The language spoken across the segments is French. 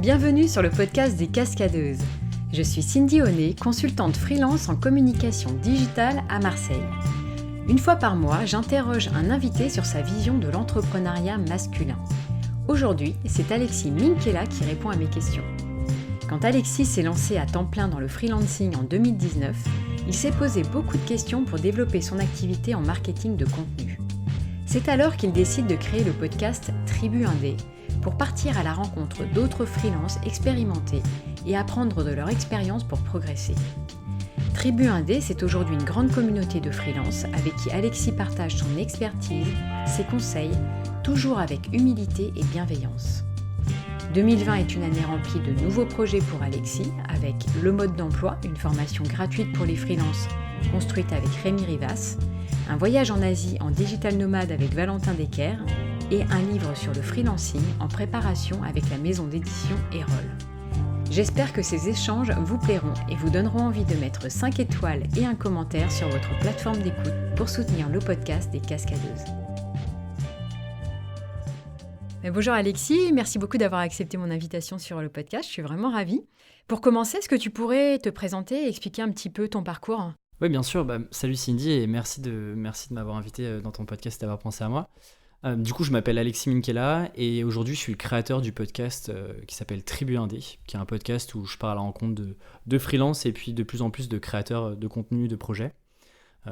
Bienvenue sur le podcast des Cascadeuses. Je suis Cindy Honnet, consultante freelance en communication digitale à Marseille. Une fois par mois, j'interroge un invité sur sa vision de l'entrepreneuriat masculin. Aujourd'hui, c'est Alexis Minkela qui répond à mes questions. Quand Alexis s'est lancé à temps plein dans le freelancing en 2019, il s'est posé beaucoup de questions pour développer son activité en marketing de contenu. C'est alors qu'il décide de créer le podcast Tribu Indé pour partir à la rencontre d'autres freelances expérimentés et apprendre de leur expérience pour progresser. Tribu Indé, c'est aujourd'hui une grande communauté de freelances avec qui Alexis partage son expertise, ses conseils, toujours avec humilité et bienveillance. 2020 est une année remplie de nouveaux projets pour Alexis, avec Le Mode d'Emploi, une formation gratuite pour les freelances construite avec Rémi Rivas, un voyage en Asie en digital nomade avec Valentin Decker et un livre sur le freelancing en préparation avec la maison d'édition Erol. J'espère que ces échanges vous plairont et vous donneront envie de mettre 5 étoiles et un commentaire sur votre plateforme d'écoute pour soutenir le podcast des Cascadeuses. Bonjour Alexis, merci beaucoup d'avoir accepté mon invitation sur le podcast, je suis vraiment ravie. Pour commencer, est-ce que tu pourrais te présenter et expliquer un petit peu ton parcours ? Oui, bien sûr. Salut Cindy et merci de m'avoir invité dans ton podcast et d'avoir pensé à moi. Du coup, je m'appelle Alexis Minkela et aujourd'hui, je suis le créateur du podcast qui s'appelle Tribu Indé, qui est un podcast où je pars à la rencontre de freelance et puis de plus en plus de créateurs de contenu, de projets,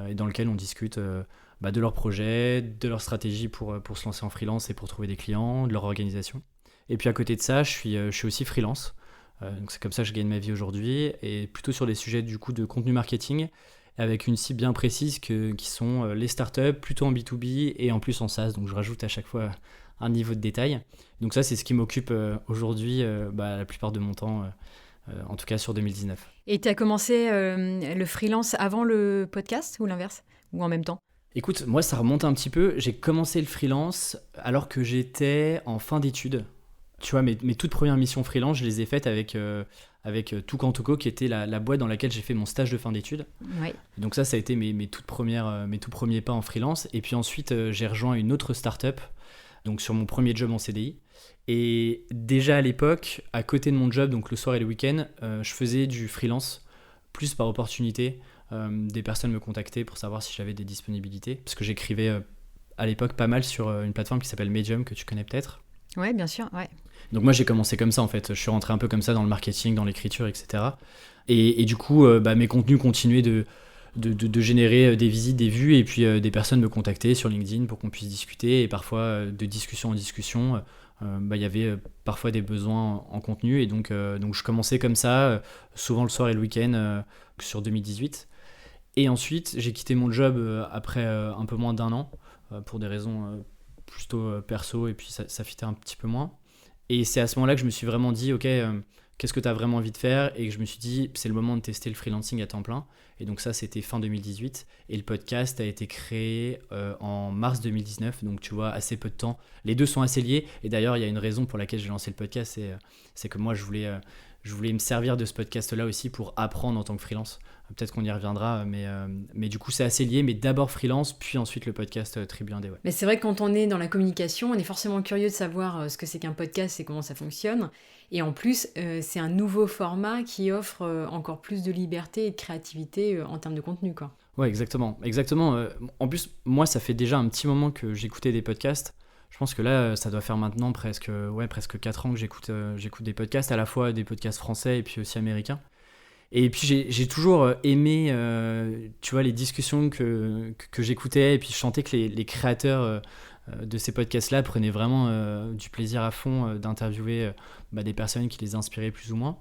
et dans lequel on discute de leurs projets, de leur stratégie pour se lancer en freelance et pour trouver des clients, de leur organisation. Et puis à côté de ça, je suis aussi freelance. Donc c'est comme ça que je gagne ma vie aujourd'hui et plutôt sur des sujets du coup de contenu marketing avec une cible bien précise qui sont les startups, plutôt en B2B et en plus en SaaS. Donc je rajoute à chaque fois un niveau de détail. Donc ça, c'est ce qui m'occupe aujourd'hui la plupart de mon temps, en tout cas sur 2019. Et tu as commencé le freelance avant le podcast ou l'inverse ? Ou en même temps ? Écoute, moi ça remonte un petit peu. J'ai commencé le freelance alors que j'étais en fin d'études. Tu vois, mes toutes premières missions freelance, je les ai faites avec Toucan qui était la boîte dans laquelle j'ai fait mon stage de fin d'études. Oui. Donc ça a été mes tout premiers pas en freelance. Et puis ensuite, j'ai rejoint une autre start-up, donc sur mon premier job en CDI. Et déjà à l'époque, à côté de mon job, donc le soir et le week-end, je faisais du freelance, plus par opportunité. Des personnes me contactaient pour savoir si j'avais des disponibilités. Parce que j'écrivais à l'époque pas mal sur une plateforme qui s'appelle Medium, que tu connais peut-être. Ouais, bien sûr, ouais. Donc moi j'ai commencé comme ça en fait, je suis rentré un peu comme ça dans le marketing, dans l'écriture, etc. Et du coup mes contenus continuaient de générer des visites, des vues, et puis des personnes me contactaient sur LinkedIn pour qu'on puisse discuter, et parfois de discussion en discussion, il y avait parfois des besoins en contenu, et donc je commençais comme ça, souvent le soir et le week-end sur 2018. Et ensuite j'ai quitté mon job après un peu moins d'1 an, pour des raisons plutôt perso, et puis ça fitait un petit peu moins. Et c'est à ce moment-là que je me suis vraiment dit, ok, qu'est-ce que tu as vraiment envie de faire ? Et que je me suis dit, c'est le moment de tester le freelancing à temps plein. Et donc ça, c'était fin 2018. Et le podcast a été créé en mars 2019. Donc tu vois, assez peu de temps. Les deux sont assez liés. Et d'ailleurs, il y a une raison pour laquelle j'ai lancé le podcast. C'est que moi, je voulais me servir de ce podcast-là aussi pour apprendre en tant que freelance. Peut-être qu'on y reviendra, mais du coup, c'est assez lié. Mais d'abord freelance, puis ensuite le podcast Tribu Indé. Ouais. Mais c'est vrai que quand on est dans la communication, on est forcément curieux de savoir ce que c'est qu'un podcast et comment ça fonctionne. Et en plus, c'est un nouveau format qui offre encore plus de liberté et de créativité en termes de contenu, quoi. Ouais, exactement. En plus, moi, ça fait déjà un petit moment que j'écoutais des podcasts. Je pense que là, ça doit faire maintenant presque 4 ans que j'écoute des podcasts, à la fois des podcasts français et puis aussi américains. Et puis j'ai toujours aimé tu vois, les discussions que j'écoutais, et puis je sentais que les créateurs de ces podcasts-là prenaient vraiment du plaisir à fond d'interviewer des personnes qui les inspiraient plus ou moins.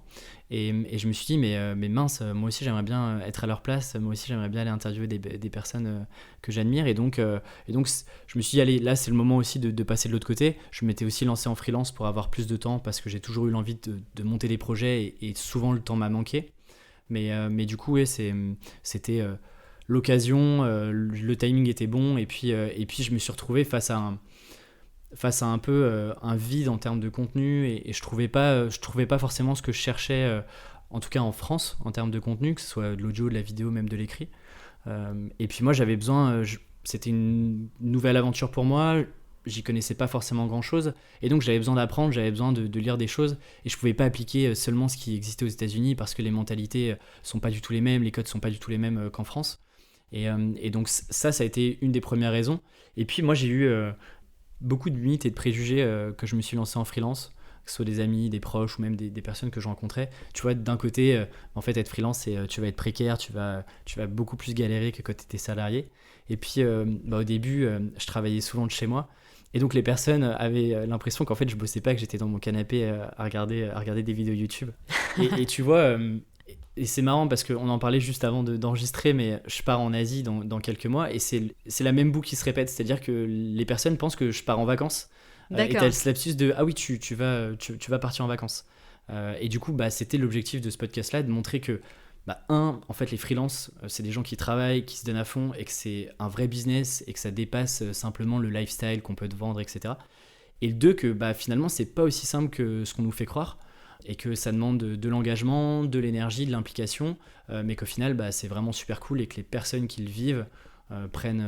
Et je me suis dit, mais mince, moi aussi j'aimerais bien être à leur place, moi aussi j'aimerais bien aller interviewer des personnes que j'admire. Et donc je me suis dit, allez, là c'est le moment aussi de passer de l'autre côté. Je m'étais aussi lancé en freelance pour avoir plus de temps, parce que j'ai toujours eu l'envie de monter des projets, et souvent le temps m'a manqué. Mais du coup, ouais, c'était l'occasion, le timing était bon, et puis je me suis retrouvé face à un peu un vide en termes de contenu, et je trouvais pas forcément ce que je cherchais, en tout cas en France, en termes de contenu, que ce soit de l'audio, de la vidéo, même de l'écrit. Et puis moi, j'avais besoin, c'était une nouvelle aventure pour moi. j'y connaissais pas forcément grand-chose. Et donc, j'avais besoin d'apprendre, j'avais besoin de lire des choses. Et je pouvais pas appliquer seulement ce qui existait aux États-Unis parce que les mentalités sont pas du tout les mêmes, les codes sont pas du tout les mêmes qu'en France. Et donc, ça a été une des premières raisons. Et puis, moi, j'ai eu beaucoup de mythes et de préjugés que je me suis lancé en freelance, que ce soit des amis, des proches ou même des personnes que je rencontrais. Tu vois, d'un côté, en fait, être freelance, c'est tu vas être précaire, tu vas beaucoup plus galérer que quand tu étais salarié. Et puis, au début, je travaillais souvent de chez moi. Et donc, les personnes avaient l'impression qu'en fait, je bossais pas, que j'étais dans mon canapé à regarder des vidéos YouTube. Et tu vois, et c'est marrant parce qu'on en parlait juste avant d'enregistrer, mais je pars en Asie dans quelques mois et c'est la même boucle qui se répète. C'est-à-dire que les personnes pensent que je pars en vacances. Et t'as ce lapsus de ah oui, tu vas partir en vacances. Et du coup, c'était l'objectif de ce podcast-là, de montrer que, en fait, les freelances, c'est des gens qui travaillent, qui se donnent à fond et que c'est un vrai business et que ça dépasse simplement le lifestyle qu'on peut te vendre, etc. Et le deux, que finalement, c'est pas aussi simple que ce qu'on nous fait croire et que ça demande de l'engagement, de l'énergie, de l'implication, mais qu'au final, c'est vraiment super cool et que les personnes qui le vivent prennent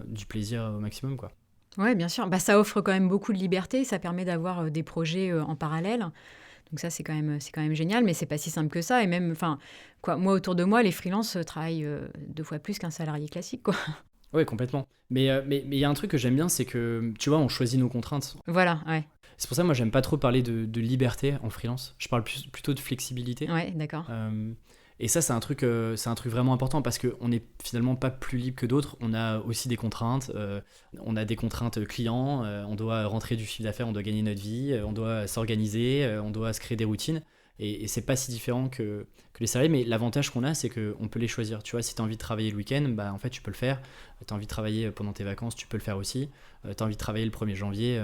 du plaisir au maximum, quoi. Ouais, bien sûr. Ça offre quand même beaucoup de liberté. Ça permet d'avoir des projets en parallèle. Donc ça, c'est quand même génial, mais c'est pas si simple que ça. Et même, moi, autour de moi, les freelances travaillent 2 fois plus qu'un salarié classique, quoi. Ouais, complètement. Mais il y a un truc que j'aime bien, c'est que, tu vois, on choisit nos contraintes. Voilà, ouais. C'est pour ça que moi, j'aime pas trop parler de liberté en freelance. Je parle plutôt de flexibilité. Ouais, d'accord. Et ça, c'est un truc vraiment important parce qu'on n'est finalement pas plus libre que d'autres. On a aussi des contraintes. On a des contraintes clients. On doit rentrer du chiffre d'affaires, on doit gagner notre vie. On doit s'organiser. On doit se créer des routines. Et c'est pas si différent que les salariés. Mais l'avantage qu'on a, c'est qu'on peut les choisir. Tu vois, si tu as envie de travailler le week-end, en fait, tu peux le faire. Tu as envie de travailler pendant tes vacances, tu peux le faire aussi. Tu as envie de travailler le 1er janvier,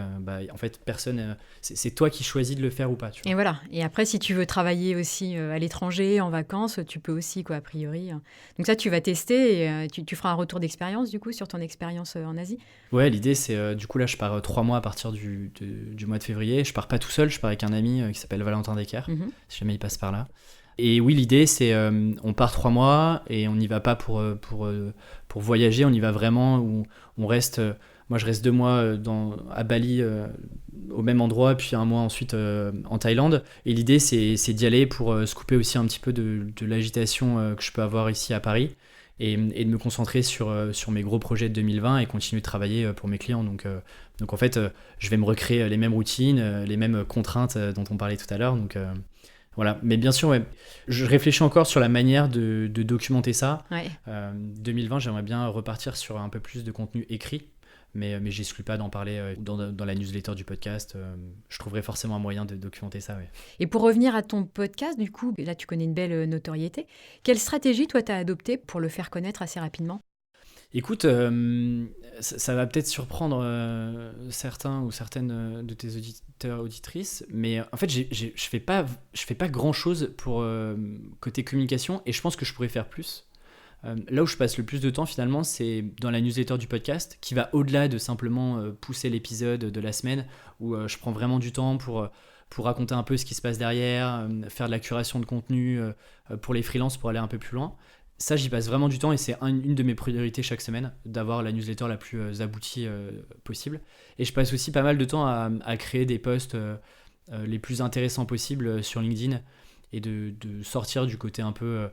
en fait, personne. C'est toi qui choisis de le faire ou pas. Tu vois. Et voilà. Et après, si tu veux travailler aussi à l'étranger, en vacances, tu peux aussi, quoi, a priori. Donc ça, tu vas tester et tu feras un retour d'expérience, du coup, sur ton expérience en Asie. Ouais, l'idée, c'est, du coup, là, je pars 3 mois à partir du mois de février. Je pars pas tout seul, je pars avec un ami qui s'appelle Valentin Decker, si jamais il passe par là. Et oui, l'idée, c'est on part 3 mois et on n'y va pas pour voyager, on y va vraiment où on reste. Moi, je reste 2 mois à Bali, au même endroit, puis 1 mois ensuite en Thaïlande. Et l'idée, c'est d'y aller pour se couper aussi un petit peu de l'agitation que je peux avoir ici à Paris et de me concentrer sur mes gros projets de 2020 et continuer de travailler pour mes clients. Donc en fait, je vais me recréer les mêmes routines, les mêmes contraintes dont on parlait tout à l'heure. Donc voilà, mais bien sûr, ouais, je réfléchis encore sur la manière de documenter ça. Ouais. 2020, j'aimerais bien repartir sur un peu plus de contenu écrit, mais j'exclus pas d'en parler dans la newsletter du podcast. Je trouverai forcément un moyen de documenter ça. Ouais. Et pour revenir à ton podcast, du coup, là, tu connais une belle notoriété. Quelle stratégie, toi, tu as adoptée pour le faire connaître assez rapidement ? Écoute, ça va peut-être surprendre certains ou certaines de tes auditeurs, auditrices, mais en fait, je fais pas grand-chose pour côté communication et je pense que je pourrais faire plus. Là où je passe le plus de temps, finalement, c'est dans la newsletter du podcast, qui va au-delà de simplement pousser l'épisode de la semaine, où je prends vraiment du temps pour raconter un peu ce qui se passe derrière, faire de la curation de contenu pour les freelances pour aller un peu plus loin. Ça, j'y passe vraiment du temps et c'est une de mes priorités chaque semaine, d'avoir la newsletter la plus aboutie possible. Et je passe aussi pas mal de temps à créer des posts les plus intéressants possibles sur LinkedIn et de sortir du côté un peu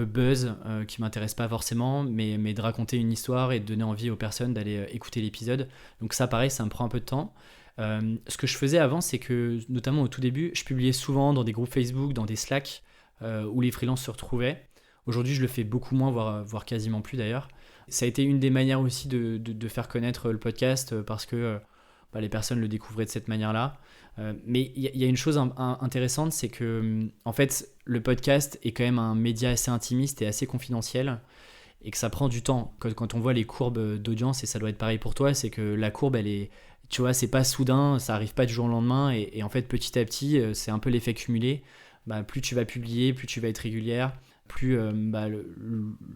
buzz qui m'intéresse pas forcément, mais de raconter une histoire et de donner envie aux personnes d'aller écouter l'épisode. Donc ça, pareil, ça me prend un peu de temps. Ce que je faisais avant, c'est que, notamment au tout début, je publiais souvent dans des groupes Facebook, dans des Slack, où les freelances se retrouvaient. Aujourd'hui, je le fais beaucoup moins, voire quasiment plus d'ailleurs. Ça a été une des manières aussi de faire connaître le podcast parce que les personnes le découvraient de cette manière-là. Mais il y a une chose intéressante, c'est que en fait, le podcast est quand même un média assez intimiste et assez confidentiel et que ça prend du temps. Quand on voit les courbes d'audience, et ça doit être pareil pour toi, c'est que la courbe, elle est, tu vois, c'est pas soudain, ça arrive pas du jour au lendemain et en fait, petit à petit, c'est un peu l'effet cumulé. Plus tu vas publier, plus tu vas être régulière, plus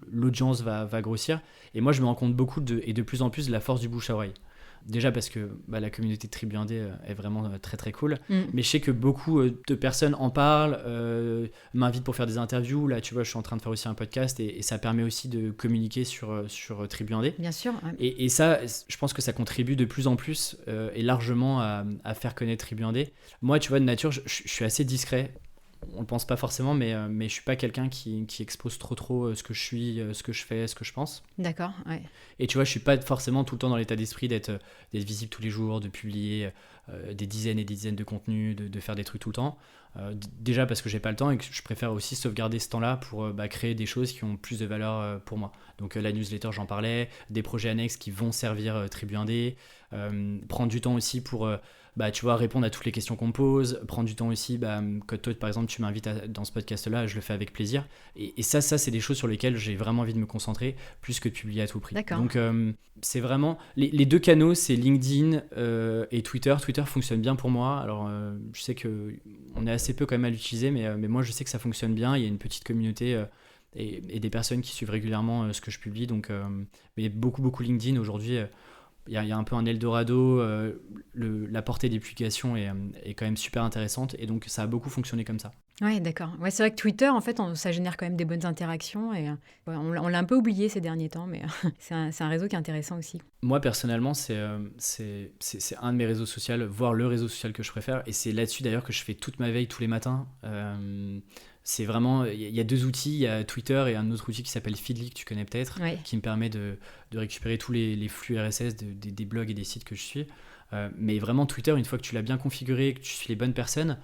l'audience va grossir. Et moi, je me rends compte beaucoup et de plus en plus de la force du bouche à oreille. Déjà parce que la communauté de Tribu Indé est vraiment très très cool. Mais je sais que beaucoup de personnes en parlent, m'invitent pour faire des interviews. Là, tu vois, je suis en train de faire aussi un podcast et ça permet aussi de communiquer sur Tribu Indé. Bien sûr. Ouais. Et ça, je pense que ça contribue de plus en plus et largement à faire connaître Tribu Indé. Moi, tu vois, de nature, je suis assez discret. On le pense pas forcément, mais je suis pas quelqu'un qui expose trop ce que je suis, ce que je fais, ce que je pense. D'accord, ouais. Et tu vois, je suis pas forcément tout le temps dans l'état d'esprit d'être visible tous les jours, de publier des dizaines et des dizaines de contenus, de faire des trucs tout le temps. Déjà parce que j'ai pas le temps et que je préfère aussi sauvegarder ce temps-là pour créer des choses qui ont plus de valeur pour moi. Donc la newsletter, j'en parlais, des projets annexes qui vont servir Tribu Indé, prendre du temps aussi pour tu vois, répondre à toutes les questions qu'on me pose, prendre du temps aussi, que toi par exemple tu m'invites dans ce podcast-là, je le fais avec plaisir. Et ça c'est des choses sur lesquelles j'ai vraiment envie de me concentrer, plus que de publier à tout prix. D'accord. Donc c'est vraiment, les deux canaux, c'est LinkedIn et Twitter. Twitter fonctionne bien pour moi. Alors je sais qu'on est assez peu quand même à l'utiliser, mais moi je sais que ça fonctionne bien, il y a une petite communauté et des personnes qui suivent régulièrement ce que je publie, donc mais beaucoup LinkedIn aujourd'hui. Il y a un peu un Eldorado, la portée des publications est quand même super intéressante et donc ça a beaucoup fonctionné comme ça. Ouais, d'accord. Ouais, c'est vrai que Twitter, en fait, ça génère quand même des bonnes interactions et on l'a un peu oublié ces derniers temps, mais c'est un réseau qui est intéressant aussi. Moi, personnellement, c'est un de mes réseaux sociaux, voire le réseau social que je préfère, et c'est là-dessus d'ailleurs que je fais toute ma veille tous les matins. C'est vraiment, il y a deux outils, il y a Twitter et un autre outil qui s'appelle Feedly, que tu connais peut-être, Ouais. qui me permet de récupérer tous les flux RSS des blogs et des sites que je suis. Mais vraiment, Twitter, une fois que tu l'as bien configuré, que tu suis les bonnes personnes,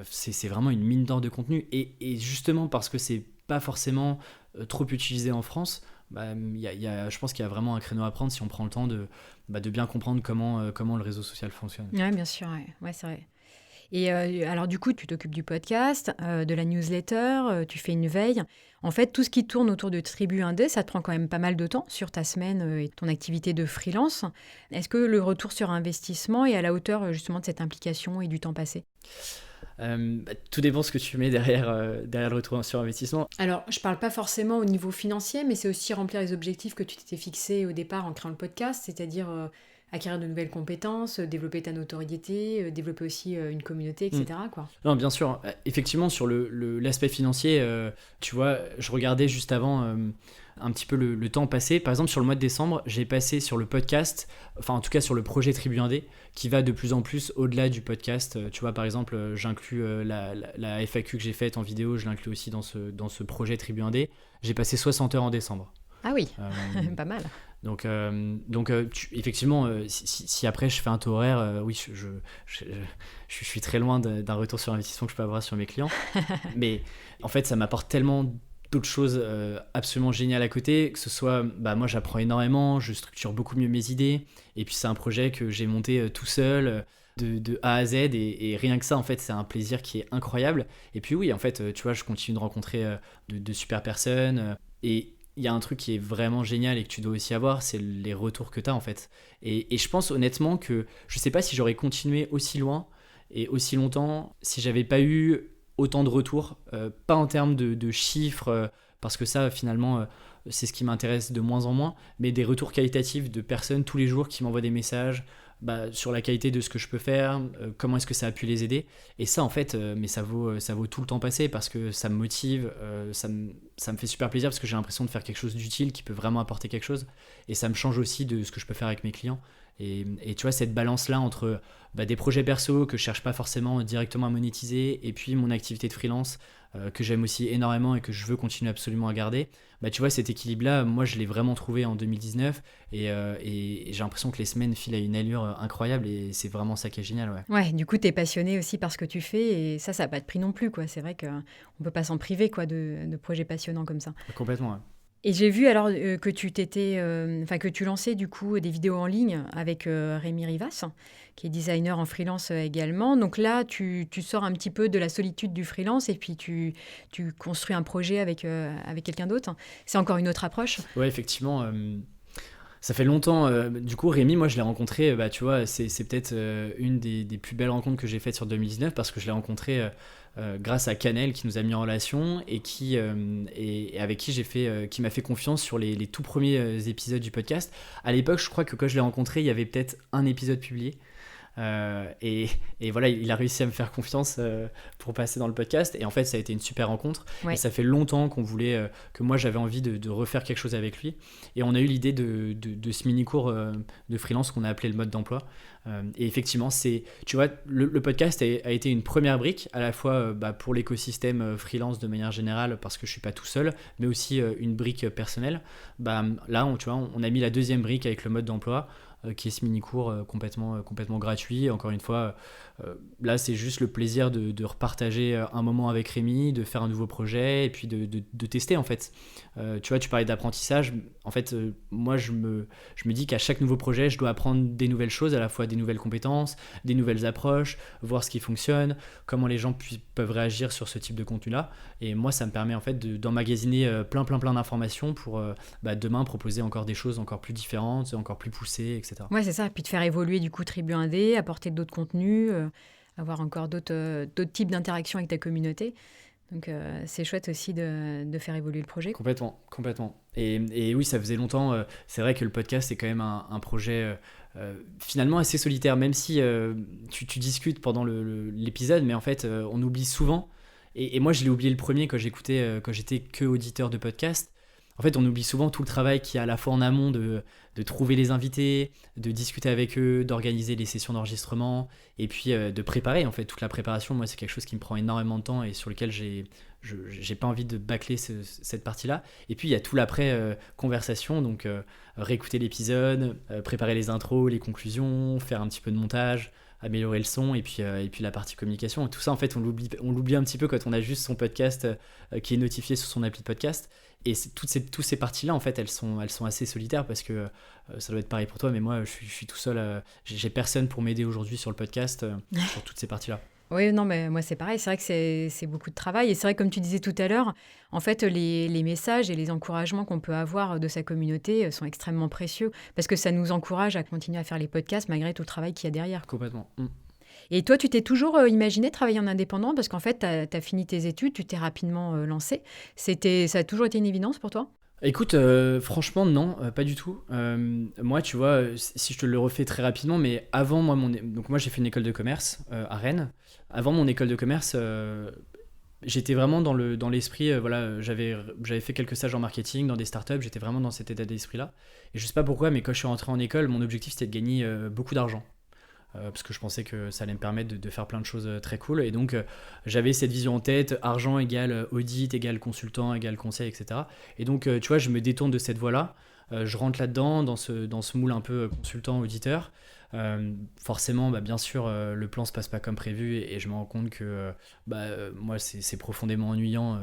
c'est vraiment une mine d'or de contenu. Et justement, parce que c'est pas forcément trop utilisé en France, je pense qu'il y a vraiment un créneau à prendre si on prend le temps de bien comprendre comment le réseau social fonctionne. Ouais, bien sûr, ouais, c'est vrai. Et alors du coup, tu t'occupes du podcast, de la newsletter, tu fais une veille. En fait, tout ce qui tourne autour de Tribu Indé, ça te prend quand même pas mal de temps sur ta semaine et ton activité de freelance. Est-ce que le retour sur investissement est à la hauteur justement de cette implication et du temps passé ? Tout dépend ce que tu mets derrière le retour sur investissement. Alors, je parle pas forcément au niveau financier, mais c'est aussi remplir les objectifs que tu t'étais fixés au départ en créant le podcast, c'est-à-dire acquérir de nouvelles compétences, développer ta notoriété, développer aussi une communauté, etc. Quoi. Non, bien sûr. Effectivement, sur l'aspect financier, tu vois, je regardais juste avant un petit peu le temps passé. Par exemple, sur le mois de décembre, j'ai passé sur le podcast, enfin en tout cas sur le projet Tribu Indé, qui va de plus en plus au-delà du podcast. Tu vois, par exemple, j'inclus la FAQ que j'ai faite en vidéo, je l'inclus aussi dans ce projet Tribu Indé. J'ai passé 60 heures en décembre. Ah oui, pas mal. Donc effectivement, si après je fais un taux horaire, oui, je suis très loin d'un retour sur investissement que je peux avoir sur mes clients. Mais en fait, ça m'apporte tellement d'autres choses absolument géniales à côté, que ce soit, moi j'apprends énormément, je structure beaucoup mieux mes idées, et puis c'est un projet que j'ai monté tout seul, de A à Z, et rien que ça, en fait, c'est un plaisir qui est incroyable. Et puis oui, en fait, tu vois, je continue de rencontrer de super personnes, et il y a un truc qui est vraiment génial et que tu dois aussi avoir, c'est les retours que tu as en fait. Et je pense honnêtement que je sais pas si j'aurais continué aussi loin et aussi longtemps si j'avais pas eu autant de retours, pas en termes de chiffres, parce que ça finalement c'est ce qui m'intéresse de moins en moins, mais des retours qualitatifs de personnes tous les jours qui m'envoient des messages sur la qualité de ce que je peux faire, comment est-ce que ça a pu les aider. Et ça en fait, mais ça vaut tout le temps passé, parce que ça me motive, ça me fait super plaisir, parce que j'ai l'impression de faire quelque chose d'utile qui peut vraiment apporter quelque chose, et ça me change aussi de ce que je peux faire avec mes clients. Et tu vois, cette balance-là entre des projets perso que je cherche pas forcément directement à monétiser, et puis mon activité de freelance que j'aime aussi énormément et que je veux continuer absolument à garder, tu vois, cet équilibre-là, moi je l'ai vraiment trouvé en 2019, et j'ai l'impression que les semaines filent à une allure incroyable, et c'est vraiment ça qui est génial. Ouais, du coup, tu es passionné aussi par ce que tu fais, et ça n'a pas de prix non plus, quoi. C'est vrai qu'on ne peut pas s'en priver, quoi, de projets passionnants comme ça. Complètement, ouais. Et j'ai vu alors que tu lançais du coup des vidéos en ligne avec Rémi Rivas, qui est designer en freelance également. Donc là, tu sors un petit peu de la solitude du freelance, et puis tu construis un projet avec quelqu'un d'autre. C'est encore une autre approche. Ouais, effectivement. Ça fait longtemps. Du coup, Rémi, moi, je l'ai rencontré, tu vois, c'est peut-être une des plus belles rencontres que j'ai faites sur 2019 parce que je l'ai rencontré grâce à Canel qui nous a mis en relation et avec qui qui m'a fait confiance sur les tout premiers épisodes du podcast. À l'époque, je crois que quand je l'ai rencontré, il y avait peut-être un épisode publié. Et voilà, il a réussi à me faire confiance pour passer dans le podcast. Et en fait, ça a été une super rencontre. Ouais. Et ça fait longtemps que moi j'avais envie de refaire quelque chose avec lui. Et on a eu l'idée de ce mini-cours de freelance qu'on a appelé le mode d'emploi. Et effectivement, tu vois, le podcast a été une première brique, à la fois pour l'écosystème freelance de manière générale, parce que je suis pas tout seul, mais aussi une brique personnelle. Là, tu vois, on a mis la deuxième brique avec le mode d'emploi. Qui est ce mini-cours complètement gratuit. Encore une fois, là, c'est juste le plaisir de repartager un moment avec Rémi, de faire un nouveau projet et puis de tester, en fait. Tu vois, tu parlais d'apprentissage. En fait, moi, je me dis qu'à chaque nouveau projet, je dois apprendre des nouvelles choses, à la fois des nouvelles compétences, des nouvelles approches, voir ce qui fonctionne, comment les gens peuvent réagir sur ce type de contenu-là. Et moi, ça me permet, en fait, d'emmagasiner plein d'informations pour demain proposer encore des choses encore plus différentes, encore plus poussées, etc. Ouais, c'est ça. Puis de faire évoluer du coup Tribu Indé, apporter d'autres contenus, avoir encore d'autres types d'interactions avec ta communauté. Donc c'est chouette aussi de faire évoluer le projet. Complètement. Et oui, ça faisait longtemps. C'est vrai que le podcast est quand même un projet finalement assez solitaire, même si tu discutes pendant l'épisode, mais en fait, on oublie souvent. Et moi, je l'ai oublié le premier quand j'étais que auditeur de podcast. En fait, on oublie souvent tout le travail qu'il y a à la fois en amont de trouver les invités, de discuter avec eux, d'organiser les sessions d'enregistrement et puis de préparer. En fait, toute la préparation, moi, c'est quelque chose qui me prend énormément de temps et sur lequel j'ai pas envie de bâcler cette partie-là. Et puis, il y a tout l'après conversation, donc réécouter l'épisode, préparer les intros, les conclusions, faire un petit peu de montage, améliorer le son et puis la partie communication. Et tout ça, en fait, on l'oublie un petit peu quand on a juste son podcast qui est notifié sur son appli de podcast. Et toutes ces parties-là, en fait, elles sont assez solitaires parce que ça doit être pareil pour toi, mais moi, je suis tout seul. J'ai personne pour m'aider aujourd'hui sur le podcast sur toutes ces parties-là. Oui, non, mais moi, c'est pareil. C'est vrai que c'est beaucoup de travail. Et c'est vrai, comme tu disais tout à l'heure, en fait, les messages et les encouragements qu'on peut avoir de sa communauté sont extrêmement précieux parce que ça nous encourage à continuer à faire les podcasts malgré tout le travail qu'il y a derrière. Complètement. Et toi, tu t'es toujours imaginé travailler en indépendant parce qu'en fait, tu as fini tes études, tu t'es rapidement lancé. Ça a toujours été une évidence pour toi ? Écoute, franchement, non, pas du tout. Moi, tu vois, si je te le refais très rapidement, mais avant, donc moi, j'ai fait une école de commerce à Rennes. Avant mon école de commerce, j'étais vraiment dans l'esprit, voilà, j'avais fait quelques stages en marketing dans des startups, j'étais vraiment dans cet état d'esprit-là. Et je sais pas pourquoi, mais quand je suis rentré en école, mon objectif, c'était de gagner beaucoup d'argent. Parce que je pensais que ça allait me permettre de faire plein de choses très cool. Et donc, j'avais cette vision en tête, argent égale audit, égale consultant, égale conseil, etc. Et donc, tu vois, je me détourne de cette voie-là. Je rentre là-dedans, dans ce moule un peu consultant-auditeur. Forcément, bien sûr, le plan se passe pas comme prévu et je me rends compte que moi, c'est profondément ennuyant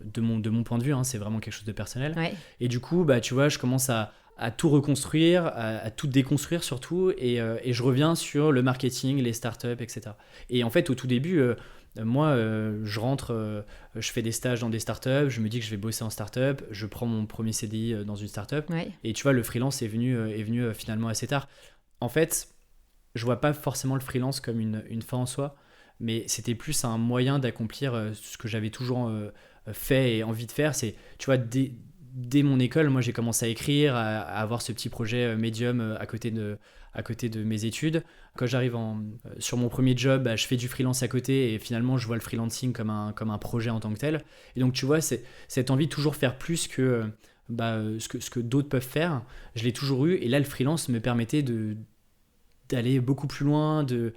de mon point de vue. Hein, c'est vraiment quelque chose de personnel. Ouais. Et du coup, tu vois, je commence à tout reconstruire, à tout déconstruire surtout, et je reviens sur le marketing, les startups, etc. Et en fait, au tout début, moi, je rentre, je fais des stages dans des startups, je me dis que je vais bosser en startup, je prends mon premier CDI dans une startup, Ouais. et tu vois, le freelance est venu finalement assez tard. En fait, je vois pas forcément le freelance comme une fin en soi, mais c'était plus un moyen d'accomplir ce que j'avais toujours fait et envie de faire. C'est, tu vois, dès mon école, moi j'ai commencé à écrire, à avoir ce petit projet médium à côté de mes études. Quand j'arrive sur mon premier job, je fais du freelance à côté et finalement je vois le freelancing comme un projet en tant que tel. Et donc tu vois, c'est cette envie de toujours faire plus que ce que d'autres peuvent faire, je l'ai toujours eu. Et là, le freelance me permettait d'aller beaucoup plus loin, de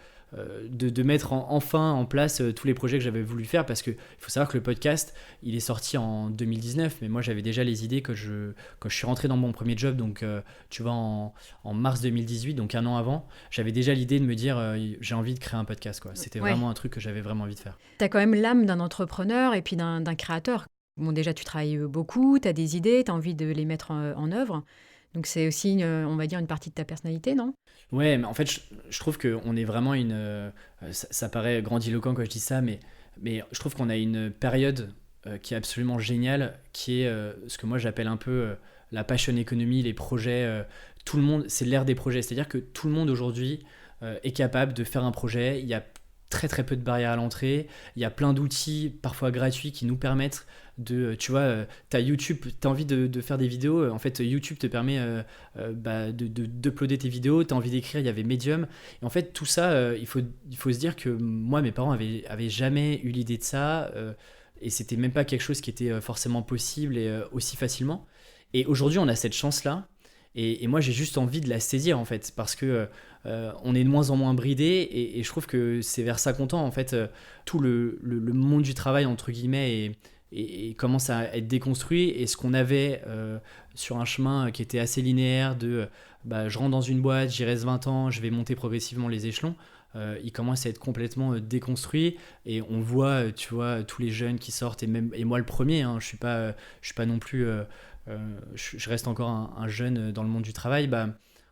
mettre enfin en place tous les projets que j'avais voulu faire, parce qu'il faut savoir que le podcast, il est sorti en 2019, mais moi j'avais déjà les idées quand je suis rentré dans mon premier job, donc tu vois, en mars 2018, donc un an avant, j'avais déjà l'idée de me dire j'ai envie de créer un podcast, quoi. C'était vraiment un truc que j'avais vraiment envie de faire. Tu as quand même l'âme d'un entrepreneur et puis d'un créateur. Bon, déjà, tu travailles beaucoup, tu as des idées, tu as envie de les mettre en œuvre. Donc c'est aussi, on va dire, une partie de ta personnalité, non ? Ouais, mais en fait, je trouve qu'on est vraiment ça paraît grandiloquent quand je dis ça, mais je trouve qu'on a une période qui est absolument géniale, qui est ce que moi j'appelle un peu la passion economy, les projets tout le monde, c'est l'ère des projets. C'est-à-dire que tout le monde aujourd'hui est capable de faire un projet. Il y a très très peu de barrières à l'entrée. Il y a plein d'outils, parfois gratuits, qui nous permettent tu vois, t'as YouTube, t'as envie de faire des vidéos. En fait, YouTube te permet d'uploader tes vidéos. T'as envie d'écrire, il y avait Medium. Et en fait, tout ça, il faut se dire que moi, mes parents avaient jamais eu l'idée de ça. Et c'était même pas quelque chose qui était forcément possible et aussi facilement. Et aujourd'hui, on a cette chance-là. Et moi, j'ai juste envie de la saisir, en fait, parce que on est de moins en moins bridé, et je trouve que c'est vers ça qu'on tend, en fait. Tout le monde du travail, entre guillemets, et commence à être déconstruit, et ce qu'on avait sur un chemin qui était assez linéaire je rentre dans une boîte, j'y reste 20 ans, je vais monter progressivement les échelons, il commence à être complètement déconstruit, et on voit, tu vois, tous les jeunes qui sortent, et moi le premier, hein, je suis pas non plus... je reste encore un jeune dans le monde du travail.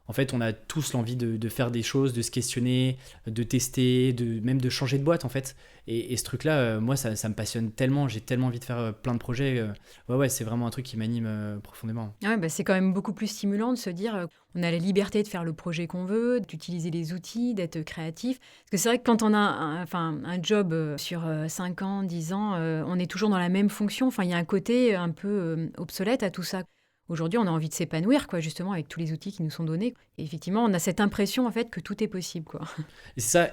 En fait, on a tous l'envie de faire des choses, de se questionner, de tester, même de changer de boîte, en fait. Et ce truc-là, moi, ça me passionne tellement. J'ai tellement envie de faire plein de projets. Ouais, c'est vraiment un truc qui m'anime profondément. Ouais, c'est quand même beaucoup plus stimulant de se dire on a la liberté de faire le projet qu'on veut, d'utiliser les outils, d'être créatif. Parce que c'est vrai que quand on a un job sur 5 ans, 10 ans, on est toujours dans la même fonction. Enfin, il y a un côté un peu obsolète à tout ça. Aujourd'hui, on a envie de s'épanouir, quoi, justement, avec tous les outils qui nous sont donnés. Et effectivement, on a cette impression, en fait, que tout est possible, quoi. Et c'est ça.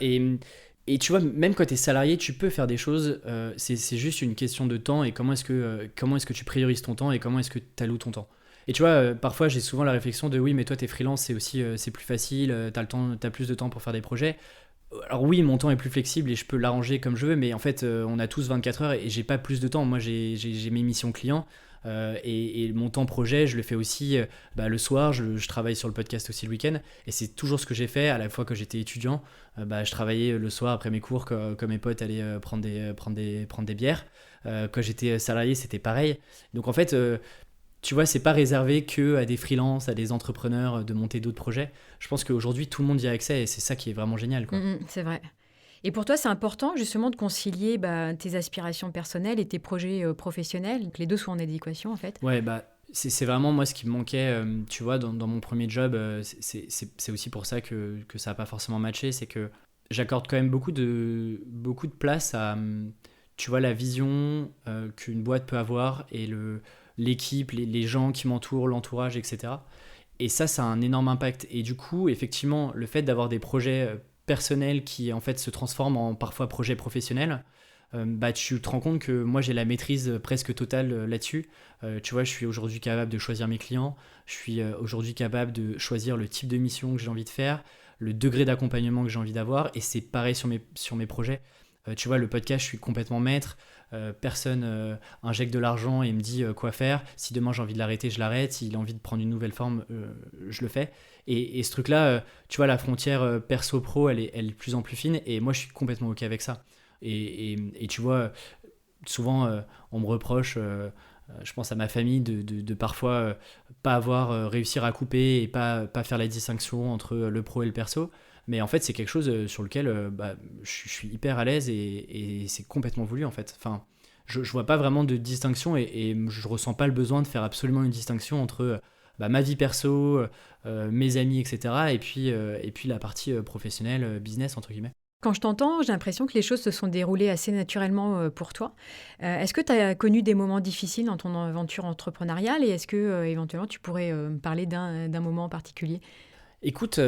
Et tu vois, même quand tu es salarié, tu peux faire des choses. C'est juste une question de temps, et comment est-ce que tu priorises ton temps, et comment est-ce que tu alloues ton temps. Et tu vois, parfois, j'ai souvent la réflexion de oui, mais toi, t'es freelance, c'est aussi c'est plus facile, t'as plus de temps pour faire des projets. Alors oui, mon temps est plus flexible et je peux l'arranger comme je veux, mais en fait, on a tous 24 heures et j'ai pas plus de temps. Moi, j'ai mes missions clients, et mon temps projet, je le fais aussi le soir. Je travaille sur le podcast aussi le week-end, et c'est toujours ce que j'ai fait à la fois quand j'étais étudiant. Je travaillais le soir après mes cours, quand mes potes allaient prendre des bières. Quand j'étais salarié, c'était pareil. Donc en fait, tu vois, c'est pas réservé que à des freelances, à des entrepreneurs de monter d'autres projets. Je pense qu'aujourd'hui, tout le monde y a accès, et c'est ça qui est vraiment génial, quoi. C'est vrai. Et pour toi, c'est important justement de concilier tes aspirations personnelles et tes projets professionnels, que les deux soient en adéquation, en fait. Ouais, c'est vraiment moi ce qui me manquait, tu vois, dans mon premier job. C'est aussi pour ça que ça n'a pas forcément matché. C'est que j'accorde quand même beaucoup de place à, tu vois, la vision qu'une boîte peut avoir, et l'équipe, les gens qui m'entourent, l'entourage, etc. Et ça a un énorme impact. Et du coup, effectivement, le fait d'avoir des projets personnels qui, en fait, se transforment en parfois projets professionnels, tu te rends compte que moi, j'ai la maîtrise presque totale là-dessus. Tu vois, je suis aujourd'hui capable de choisir mes clients. Je suis aujourd'hui capable de choisir le type de mission que j'ai envie de faire, le degré d'accompagnement que j'ai envie d'avoir. Et c'est pareil sur mes projets. Tu vois, le podcast, je suis complètement maître. Personne injecte de l'argent et me dit quoi faire. Si demain j'ai envie de l'arrêter, je l'arrête. S'il a envie de prendre une nouvelle forme, je le fais. Et ce truc-là, tu vois, la frontière perso-pro, elle est de plus en plus fine. Et moi, je suis complètement OK avec ça. Et tu vois, souvent, on me reproche, je pense à ma famille, de parfois pas avoir réussir à couper et pas faire la distinction entre le pro et le perso. Mais en fait, c'est quelque chose sur lequel je suis hyper à l'aise, et c'est complètement voulu, en fait. Enfin, je vois pas vraiment de distinction, et je ressens pas le besoin de faire absolument une distinction entre ma vie perso, mes amis, etc. Et puis la partie professionnelle, business, entre guillemets. Quand je t'entends, j'ai l'impression que les choses se sont déroulées assez naturellement pour toi. Est-ce que tu as connu des moments difficiles dans ton aventure entrepreneuriale, et est-ce que éventuellement tu pourrais me parler d'un moment en particulier ? Écoute,